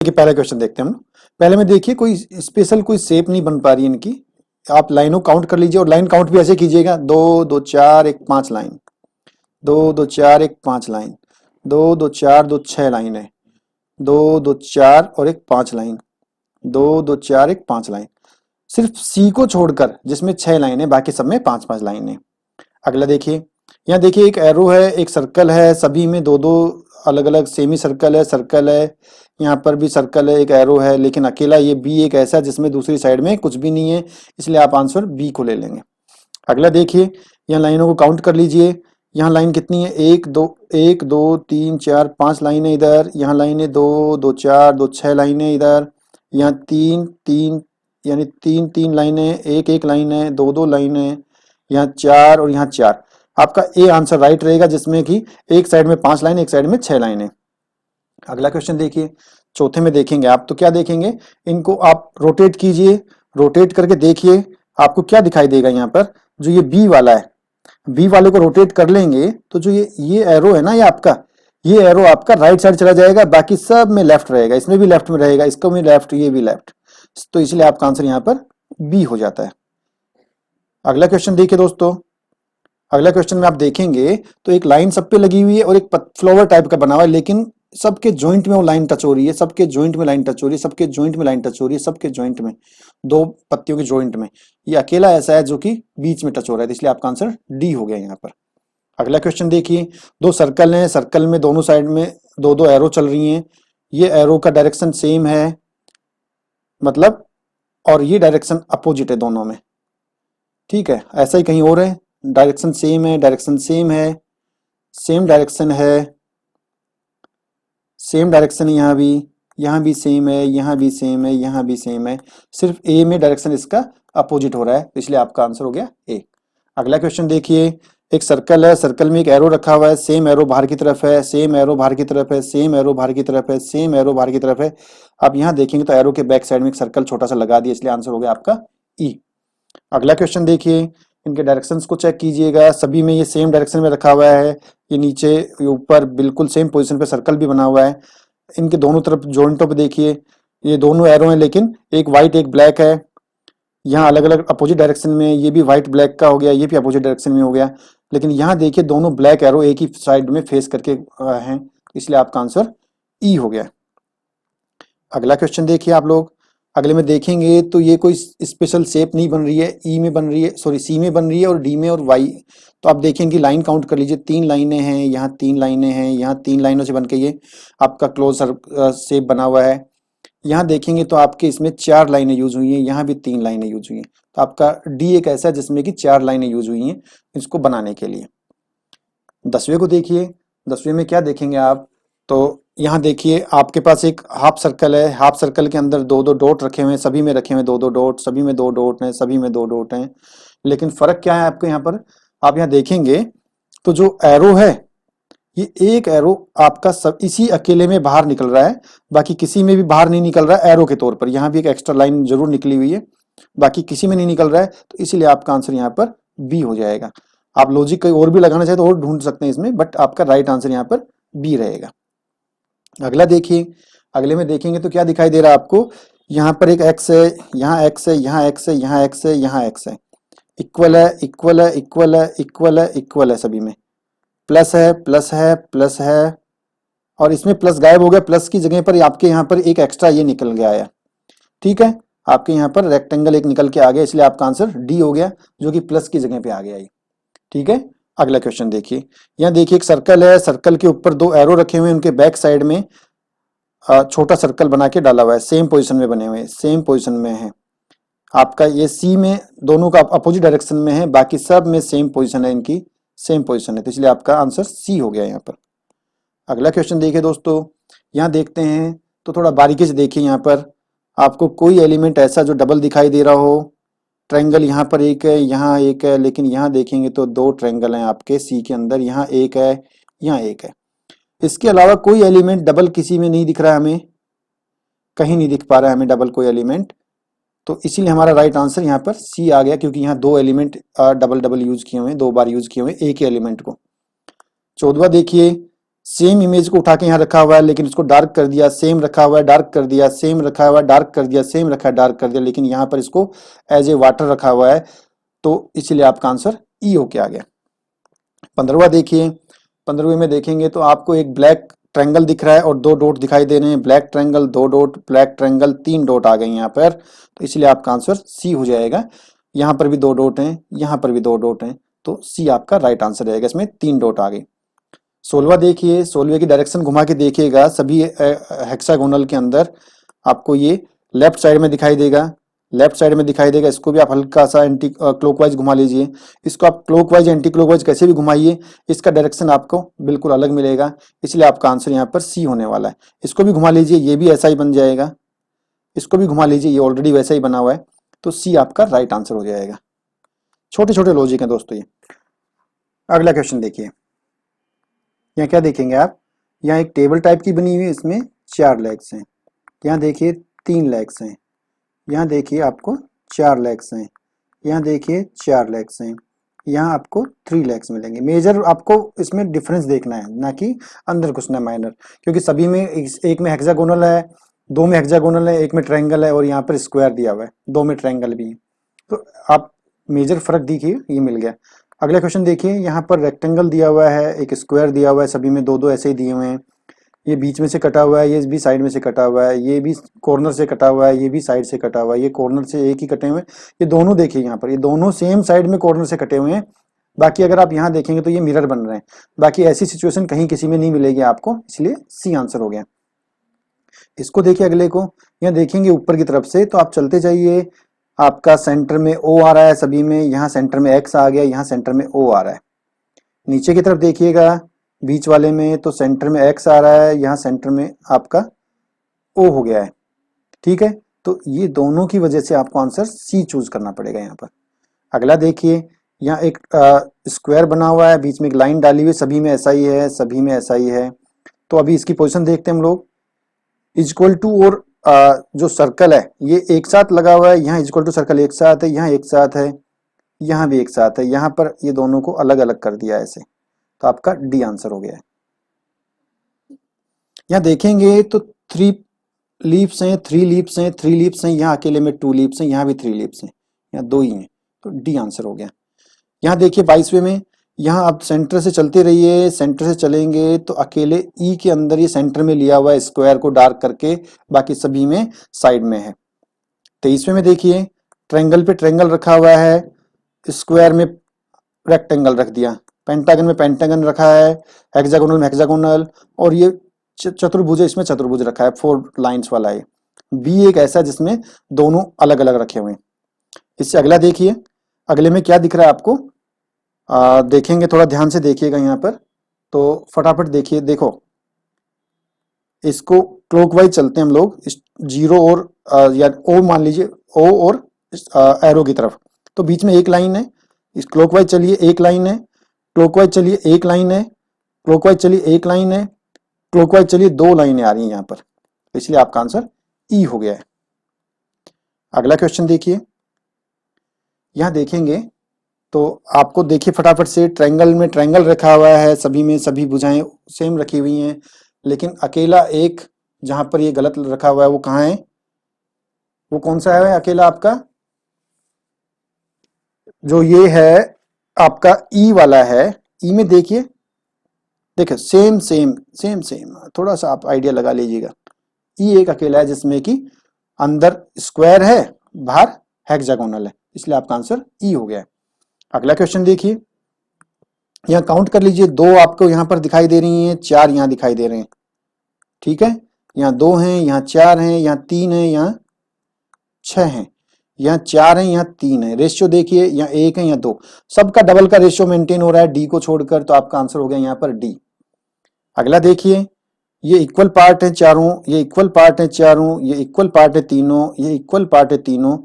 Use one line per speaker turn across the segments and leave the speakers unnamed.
देखिए पहला क्वेश्चन देखते हैं हम। पहले में देखिए कोई स्पेशल कोई शेप नहीं बन पा रही है इनकी। आप लाइनों काउंट कर लीजिए और लाइन काउंट भी ऐसे कीजिएगा, 2 2 4 1 5 लाइन, 2 2 4 1 5 लाइन, 2 2 4 2 6 लाइन है, 2 2 4 और 1 5 लाइन, 2 2 4 1 5 लाइन। सिर्फ सी को छोड़कर जिसमें 6 लाइन है, बाकी सब में 5 5 लाइन है। अगला देखिए, यहाँ देखिए एक एरो है, एक सर्कल है, सभी में दो दो अलग अलग सेमी सर्कल है, यहाँ पर भी सर्कल है, एक एरो है, लेकिन अकेला ये बी एक ऐसा जिसमें दूसरी साइड में कुछ भी नहीं है, इसलिए आप आंसर बी को ले लेंगे। अगला देखिए, यहाँ लाइनों को काउंट कर लीजिए। यहाँ लाइन कितनी है, 1 2 1 2 3 4 5 लाइन है इधर, यहाँ लाइन है 2 2 4 2 6 लाइन है इधर, यहाँ 3 3 यानी 3 3 लाइन है, 1 1 लाइन है, 2 2 लाइन है, यहाँ 4 और यहाँ 4। आपका ए आंसर राइट रहेगा, जिसमें कि एक साइड में 5 लाइन, एक साइड में 6 लाइन है। अगला क्वेश्चन देखिए, चौथे में देखेंगे आप तो क्या देखेंगे, इनको आप रोटेट कीजिए, रोटेट करके देखिए आपको क्या दिखाई देगा। यहाँ पर जो ये बी वाला है, बी वाले को रोटेट कर लेंगे तो जो ये एरो है ना, ये एरो आपका राइट साइड चला जाएगा, बाकी सब में लेफ्ट रहेगा, इसमें भी लेफ्ट में रहेगा, इसको भी लेफ्ट, ये भी लेफ्ट, तो इसलिए आपका आंसर यहाँ पर बी हो जाता है। अगला क्वेश्चन देखिए दोस्तों, अगला क्वेश्चन में आप देखेंगे तो एक लाइन सब पे लगी हुई है और एक फ्लावर टाइप का बना हुआ है, लेकिन सबके जॉइंट में वो लाइन टच हो रही है, सबके जॉइंट में लाइन टच हो रही है, सबके जॉइंट में लाइन टच हो रही है, सबके जॉइंट में, दो पत्तियों के जॉइंट में ये अकेला ऐसा है जो कि बीच में टच हो रहा है, तो इसलिए आपका आंसर डी हो गया यहाँ पर। अगला क्वेश्चन देखिए, दो सर्कल हैं, सर्कल में दोनों साइड में दो दो एरो चल रही हैं, ये एरो का डायरेक्शन सेम है, मतलब, और ये डायरेक्शन अपोजिट है दोनों में, ठीक है। ऐसा ही कहीं और है, डायरेक्शन सेम है, डायरेक्शन सेम है, सेम डायरेक्शन है, सेम डायरेक्शन यहाँ भी सेम है, यहाँ भी सेम है, यहाँ भी सेम है, सिर्फ ए में डायरेक्शन इसका अपोजिट हो रहा है, तो इसलिए आपका आंसर हो गया ए। अगला क्वेश्चन देखिए, एक सर्कल है, सर्कल में एक एरो रखा हुआ है, सेम एरो बाहर की तरफ है, सेम एरो बाहर की तरफ है, सेम एरो बाहर की तरफ है, सेम एरो बाहर की तरफ है। आप यहाँ देखेंगे तो एरो के बैक साइड में एक सर्कल छोटा सा लगा दिया, इसलिए आंसर हो गया आपका ई। अगला क्वेश्चन देखिए, इनके डायरेक्शंस को चेक कीजिएगा, सभी में ये सेम डायरेक्शन में रखा हुआ है, ये नीचे ये ऊपर बिल्कुल सेम पोजीशन पे सर्कल भी बना हुआ है। इनके दोनों तरफ जॉइंटों पे देखिए, ये दोनों एरो हैं, लेकिन एक व्हाइट एक ब्लैक है, यहाँ अलग अलग अपोजिट डायरेक्शन में, ये भी व्हाइट ब्लैक का हो गया, ये भी अपोजिट डायरेक्शन में हो गया, लेकिन यहाँ देखिए दोनों ब्लैक एरो एक ही साइड में फेस करके हैं, इसलिए आपका आंसर ई हो गया। अगला क्वेश्चन देखिए आप लोग, अगले में देखेंगे तो ये कोई स्पेशल शेप नहीं बन रही है, ई में बन रही है, सॉरी सी में बन रही है और डी में और वाई। तो आप देखेंगे लाइन काउंट कर लीजिए, 3 लाइनें हैं, यहाँ 3 लाइनें हैं, यहाँ 3 लाइनों से बन के ये आपका क्लोज शेप बना हुआ है। यहाँ देखेंगे तो आपके इसमें 4 लाइनें यूज हुई हैं, यहाँ भी 3 लाइनें यूज हुई हैं, तो आपका डी एक ऐसा है जिसमें कि 4 लाइनें यूज हुई हैं इसको बनाने के लिए। 10वें को देखिए, 10वें में क्या देखेंगे आप, तो यहाँ देखिए आपके पास एक हाफ सर्कल है, हाफ सर्कल के अंदर दो दो डॉट रखे हुए हैं, सभी में रखे हुए दो दो डॉट, सभी में 2 डॉट हैं, सभी में 2 डॉट हैं, लेकिन फर्क क्या है आपको यहाँ पर, आप यहाँ देखेंगे तो जो एरो है, ये एक एरो आपका सब इसी अकेले में बाहर निकल रहा है, बाकी किसी में भी बाहर नहीं निकल रहा है एरो के तौर पर। यहाँ भी एक एक्स्ट्रा लाइन जरूर निकली हुई है, बाकी किसी में नहीं निकल रहा है, तो इसीलिए आपका आंसर यहाँ पर बी हो जाएगा। आप लॉजिक कहीं और भी लगाना चाहे तो और ढूंढ सकते हैं इसमें, बट आपका राइट आंसर यहाँ पर बी रहेगा। अगला देखिए, अगले में देखेंगे तो क्या दिखाई दे रहा है आपको, यहाँ पर एक एक्स है, यहाँ एक्स है, यहाँ एक्स है, यहाँ एक्स है, यहाँ एक्स है, इक्वल है, इक्वल है, इक्वल है, इक्वल है, इक्वल है, सभी में प्लस है, प्लस है, प्लस है, और इसमें प्लस गायब हो गया, प्लस की जगह पर आपके यहाँ पर एक एक्स्ट्रा ये निकल गया है, ठीक है, आपके यहाँ पर रेक्टेंगल एक निकल के आ गया, इसलिए आपका आंसर डी हो गया, जो कि प्लस की जगह पे आ गया ये, ठीक है। अगला क्वेश्चन देखिए, यहाँ देखिए एक सर्कल है, सर्कल के ऊपर 2 एरो रखे हुए हैं, उनके बैक साइड में छोटा सर्कल बना के डाला हुआ है, सेम पोजीशन में बने हुए हैं, सेम पोजीशन में है। आपका ये सी में दोनों का अपोजिट डायरेक्शन में है, बाकी सब में सेम पोजीशन है, इनकी सेम पोजीशन है, तो इसलिए आपका आंसर सी हो गया यहाँ पर। अगला क्वेश्चन देखिए दोस्तों, यहाँ देखते हैं तो थोड़ा बारीकी से देखिए, यहाँ पर आपको कोई एलिमेंट ऐसा जो डबल दिखाई दे रहा हो, ट्रायंगल यहाँ पर एक है, यहाँ एक है, लेकिन यहाँ देखेंगे तो 2 ट्रायंगल हैं आपके सी के अंदर, यहाँ एक है, यहाँ एक है, इसके अलावा कोई एलिमेंट डबल किसी में नहीं दिख रहा है, हमें कहीं नहीं दिख पा रहा है हमें डबल कोई एलिमेंट, तो इसीलिए हमारा राइट आंसर यहाँ पर सी आ गया, क्योंकि यहाँ 2 एलिमेंट डबल डबल यूज किए हुए हैं, 2 बार यूज किए हुए हैं एक ही एलिमेंट को। 14वां देखिए, सेम इमेज को उठा के यहाँ रखा हुआ है, लेकिन उसको डार्क कर दिया, सेम रखा हुआ है डार्क कर दिया, सेम रखा हुआ है डार्क कर दिया, सेम रखा है डार्क कर दिया, लेकिन यहाँ पर इसको एज ए वाटर रखा हुआ है, तो इसलिए आपका आंसर ई होके आ गया। 15वां देखिए, 15वें में देखेंगे तो आपको एक ब्लैक ट्रायंगल दिख रहा है और 2 डॉट दिखाई दे रहे हैं, black triangle 2 dot, black triangle 3 dot आ गए यहाँ पर, तो इसलिए आपका आंसर सी हो जाएगा। यहाँ पर भी 2 डॉट हैं, यहाँ पर भी 2 डॉट हैं, तो सी आपका राइट आंसर रहेगा, इसमें 3 डॉट आ गए। 16वां देखिए, 16वें की डायरेक्शन घुमा के देखिएगा, सभी हेक्सागोनल के अंदर आपको ये लेफ्ट साइड में दिखाई देगा, लेफ्ट साइड में दिखाई देगा, इसको भी आप हल्का सा एंटी क्लॉकवाइज घुमा लीजिए, इसको आप क्लॉकवाइज एंटी क्लॉकवाइज कैसे भी घुमाइए, इसका डायरेक्शन आपको बिल्कुल अलग मिलेगा, इसलिए आपका आंसर यहाँ पर सी होने वाला है। इसको भी घुमा लीजिए, ये भी ऐसा ही बन जाएगा, इसको भी घुमा लीजिए, ये ऑलरेडी वैसा ही बना हुआ है, तो सी आपका राइट आंसर हो जाएगा। छोटे छोटे लॉजिक हैं दोस्तों ये। अगला क्वेश्चन देखिए, यहाँ क्या देखेंगे आप, यहाँ एक टेबल टाइप की बनी हुई है, इसमें 4 लेग्स हैं, यहाँ देखिए 3 लेग्स हैं, यहाँ देखिए आपको 4 लेग्स हैं, यहाँ देखिए 4 लेग्स हैं, यहाँ आपको 3 लेग्स मिलेंगे। मेजर आपको इसमें डिफरेंस देखना है, ना कि अंदर घुसना माइनर, क्योंकि सभी में एक में हेक्सागोनल है, 2 में हेक्सागोनल है, 1 में ट्रायंगल है और यहाँ पर स्क्वायर दिया हुआ है, 2 में ट्रायंगल भी है, तो आप मेजर फर्क देखिए, ये मिल गया। अगला क्वेश्चन देखिए, यहाँ पर रेक्टेंगल दिया हुआ है, एक स्क्वायर दिया हुआ है, सभी में 2-2 ऐसे ही दिए हुए हैं, ये बीच में से कटा हुआ है, ये भी साइड में से कटा हुआ है, ये भी कॉर्नर से कटा हुआ है, ये भी साइड से कटा हुआ है, ये कॉर्नर से एक ही कटे हुए हैं, ये दोनों देखिए यहाँ पर, ये दोनों सेम साइड में कॉर्नर से कटे हुए हैं। बाकी अगर आप यहाँ देखेंगे तो ये मिरर बन रहे हैं, बाकी ऐसी सिचुएशन कहीं किसी में नहीं मिलेगी आपको, इसलिए सी आंसर हो गया। इसको देखिए अगले को, यहाँ देखेंगे ऊपर की तरफ से, तो आप चलते जाइए, आपका सेंटर में ओ आ रहा है सभी में, यहाँ सेंटर में एक्स आ गया, यहाँ सेंटर में ओ आ रहा है। नीचे की तरफ देखिएगा बीच वाले में, तो सेंटर में एक्स आ रहा है, यहाँ सेंटर में आपका ओ हो गया है, ठीक है, तो ये दोनों की वजह से आपको आंसर सी चूज करना पड़ेगा यहाँ पर। अगला देखिए, यहाँ एक स्क्वायर बना हुआ है, बीच में एक लाइन डाली हुई, सभी में ऐसा ही है, सभी में ऐसा ही है, तो अभी इसकी पोजीशन देखते हैं हम लोग। इक्वल टू और जो सर्कल है ये एक साथ लगा हुआ है, यहाँ इक्वल टू सर्कल एक साथ है, यहाँ एक साथ है, यहाँ भी एक साथ है, यहाँ पर ये दोनों को अलग अलग कर दिया है ऐसे, तो आपका डी आंसर हो गया है। यहाँ देखेंगे तो 3 लीव्स हैं, 3 लीव्स हैं, 3 लीव्स हैं, यहाँ अकेले में 2 लीव्स हैं, यहाँ भी 3 लीव्स हैं, यहाँ 2 ही हैं, तो डी आंसर हो गया। यहाँ देखिए 22वें में, यहाँ आप सेंटर से चलते रहिए, सेंटर से चलेंगे तो अकेले ई के अंदर ये सेंटर में लिया हुआ है स्क्वायर को डार्क करके, बाकी सभी में साइड में है। 23वें में देखिए, ट्रायंगल पे ट्रायंगल रखा हुआ है, स्क्वायर में रेक्टेंगल रख दिया, पेंटागन में पेंटागन रखा है, हेक्सागोनल में हेक्सागोनल, और ये चतुर्भुज है, इसमें चतुर्भुज रखा है, 4 लाइंस वाला है। बी एक ऐसा जिसमें दोनों अलग अलग रखे हुए हैं। इससे अगला देखिए, अगले में क्या दिख रहा है आपको, देखेंगे थोड़ा ध्यान से देखिएगा यहाँ पर, तो फटाफट देखिए, देखो इसको क्लॉकवाइज चलते हैं हम लोग, जीरो और या ओ मान लीजिए, ओ और एरो की तरफ, तो बीच में एक लाइन है, इस क्लॉकवाइज चलिए एक लाइन है, क्लॉकवाइज चलिए एक लाइन है, क्लॉकवाइज चलिए एक लाइन है, क्लॉकवाइज चलिए 2 लाइनें आ रही हैं यहाँ पर, इसलिए आपका आंसर ई हो गया है। अगला क्वेश्चन देखिए, यहाँ देखेंगे तो आपको देखिए फटाफट से, ट्रायंगल में ट्रायंगल रखा हुआ है, सभी में सभी भुजाएं सेम रखी हुई हैं, लेकिन अकेला एक जहां पर ये गलत रखा हुआ है वो कहाँ है, वो कौन सा है अकेला आपका, जो ये है आपका ई वाला है। ई में देखिए, देखिए सेम सेम सेम सेम, थोड़ा सा आप आइडिया लगा लीजिएगा। ई एक अकेला है जिसमें कि अंदर स्क्वायर है, बाहर हेक्सागोनल है, इसलिए आपका आंसर ई हो गया है। अगला क्वेश्चन देखिए, यहाँ काउंट कर लीजिए, 2 आपको यहाँ पर दिखाई दे रही हैं, 4 यहाँ दिखाई दे रहे हैं, ठीक है, यहाँ 2 हैं, यहाँ 4 हैं, यहाँ 3 हैं, यहाँ 6 हैं, यहाँ 4 हैं, यहाँ 3 है। रेशियो देखिए, यहाँ 1 है, यहाँ 2, सबका डबल का रेशियो मेंटेन हो रहा है डी को छोड़कर, तो आपका आंसर हो गया यहाँ पर डी। अगला देखिए, ये इक्वल पार्ट है चारों, ये इक्वल पार्ट है चारों, ये इक्वल पार्ट है तीनों, ये इक्वल पार्ट है तीनों,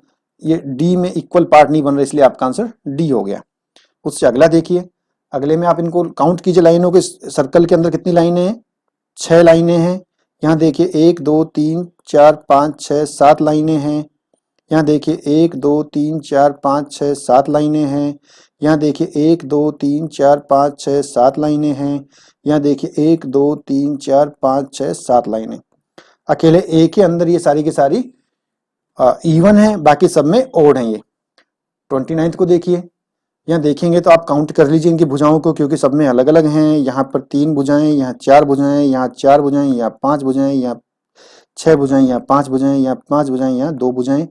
ये डी में इक्वल पार्ट नहीं बन रहा, इसलिए आपका आंसर डी हो गया। उससे अगला देखिए, अगले में आप इनको काउंट कीजिए लाइनों के, सर्कल के अंदर कितनी लाइनें हैं, 6 लाइनें हैं। यहाँ देखिए 1 2 3 4 5 6 7 लाइनें हैं। यहाँ देखिए 1 2 3 4 5 6 7 लाइनें हैं। यहाँ देखिए 1 2 3 4 5 6 7 लाइनें हैं। यहाँ देखिए 1 2 3 4 5 6 7 लाइनें। अकेले ए के अंदर ये सारी की सारी इवन है, बाकी सब में ओड हैं ये। 29 को देखिए, यहाँ देखेंगे तो आप काउंट कर लीजिए इनकी भुजाओं को, क्योंकि सब में अलग अलग हैं। यहाँ पर 3 भुजाएं, यहाँ 4 भुजाएं, यहाँ 4 भुजाएं, यहाँ 5 भुजाएं, यहाँ 6 भुजाएं, यहाँ 5 भुजाएं, यहाँ 5 भुजाएं, यहाँ 2 भुजाएं,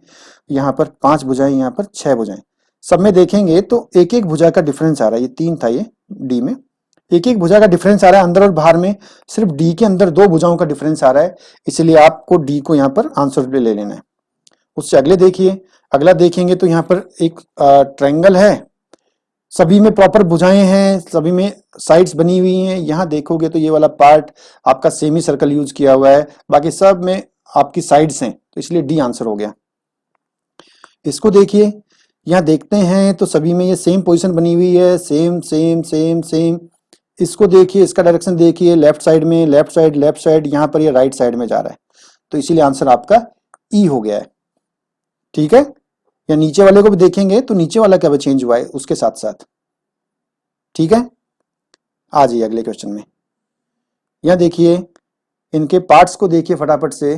यहाँ पर 5 भुजाएं, यहाँ पर 6 भुजाएं। सब में देखेंगे तो एक एक भुजा का डिफरेंस आ रहा है। ये 3 था, ये डी में एक एक भुजा का डिफरेंस आ रहा है। अंदर और बाहर में सिर्फ डी के अंदर 2 भुजाओं का डिफरेंस आ रहा है, इसलिए आपको डी को यहाँ पर आंसर पे ले लेना है। उससे अगले देखिए, अगला देखेंगे तो यहाँ पर एक ट्रायंगल है, सभी में प्रॉपर भुजाएं हैं, सभी में साइड्स बनी हुई हैं। यहाँ देखोगे तो ये वाला पार्ट आपका सेमी सर्कल यूज किया हुआ है, बाकी सब में आपकी साइड्स हैं, तो इसलिए डी आंसर हो गया। इसको देखिए, यहाँ देखते हैं तो सभी में ये सेम पोजीशन बनी हुई है, सेम सेम सेम सेम। इसको देखिए, इसका डायरेक्शन देखिए, लेफ्ट साइड में, लेफ्ट साइड लेफ्ट साइड, यहाँ पर ये राइट साइड में जा रहा है, तो इसीलिए आंसर आपका ई हो गया है। ठीक है, या नीचे वाले को भी देखेंगे तो नीचे वाला क्या चेंज हुआ है उसके साथ साथ। ठीक है, आ जाइए अगले क्वेश्चन में। यहाँ देखिए, इनके पार्ट्स को देखिए फटाफट से।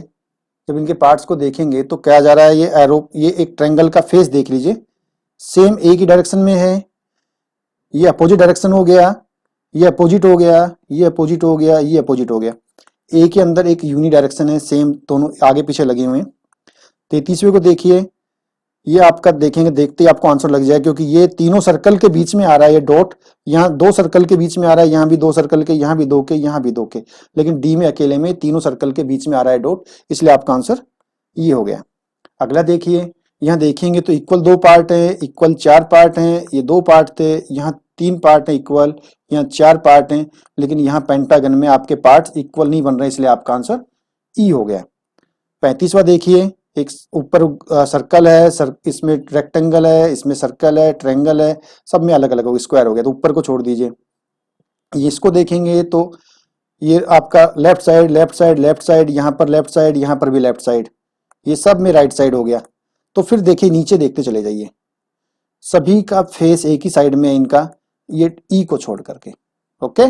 जब इनके पार्ट्स को देखेंगे तो क्या जा रहा है, ये एरो, ये एक ट्रायंगल का फेस देख लीजिए, सेम एक ही डायरेक्शन में है। ये अपोजिट डायरेक्शन हो गया, ये अपोजिट हो गया, ये अपोजिट हो गया, ये अपोजिट हो गया। ए के अंदर एक यूनी डायरेक्शन है, सेम दोनों आगे पीछे लगे हुए हैं। 33वें को देखिए, ये आपका देखेंगे, देखते ही आपको आंसर लग जाए, क्योंकि ये तीनों सर्कल के बीच में आ रहा है। ये डॉट यहाँ 2 सर्कल के बीच में आ रहा है, यहाँ भी 2 सर्कल के, यहाँ भी 2 के, यहाँ भी 2 के, लेकिन डी में अकेले में तीनों सर्कल के बीच में आ रहा है डॉट, इसलिए आपका आंसर ये हो गया। अगला देखिए, यहाँ देखेंगे तो इक्वल 2 पार्ट है, इक्वल 4 पार्ट हैं। ये 2 पार्ट थे, यहाँ 3 पार्ट हैं इक्वल, यहाँ 4 पार्ट हैं, लेकिन यहाँ पेंटागन में आपके पार्ट इक्वल नहीं बन रहे, इसलिए आपका आंसर ई हो गया। 35वां देखिए, एक ऊपर सर्कल है, इसमें रेक्टेंगल है, इसमें सर्कल है, ट्रायंगल है, सब में अलग अलग हो, स्क्वायर हो गया, तो ऊपर को छोड़ दीजिए। ये इसको देखेंगे तो ये आपका left side left side left side, यहाँ पर लेफ्ट साइड, यहाँ पर भी लेफ्ट साइड, ये सब में राइट साइड हो गया। तो फिर देखिए नीचे देखते चले जाइए, सभी का फेस एक ही साइड में है इनका, ये ई को छोड़ करके। ओके।